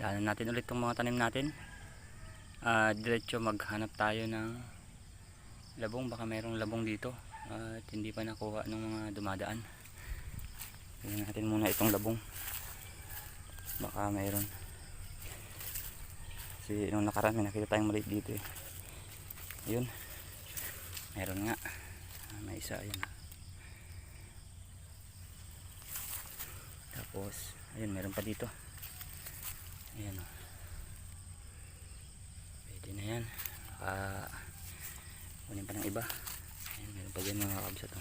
Daanan natin ulit itong mga tanim natin. Diretso maghanap tayo ng labong. Baka mayroong labong dito at hindi pa nakuha ng mga dumadaan. Tingnan natin muna itong labong, baka mayroon. Kasi nung nakaraan may nakita tayong maliit dito eh. Ayun, mayroon nga. May isa, ayun. Tapos ayun, mayroon pa dito. Ayan o, pwede na yan. Kunin pa ng iba. Ayan, meron pa dyan mga kabsat o.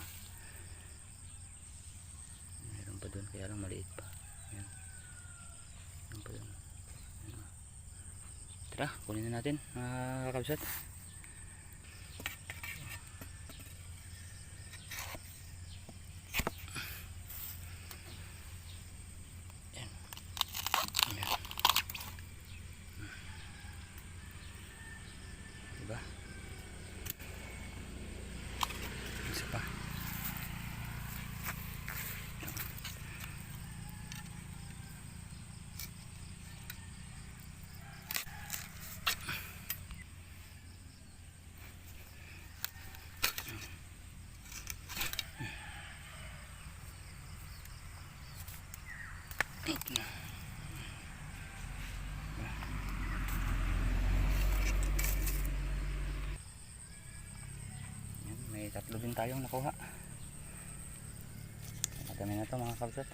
Meron pa dun, kaya lang maliit pa. Ayan, meron pa dun. Ayan. Tara, kunin na natin mga kabsat. Isa pa. May tatlo din tayong nakuha. Madami na ito mga kabsat.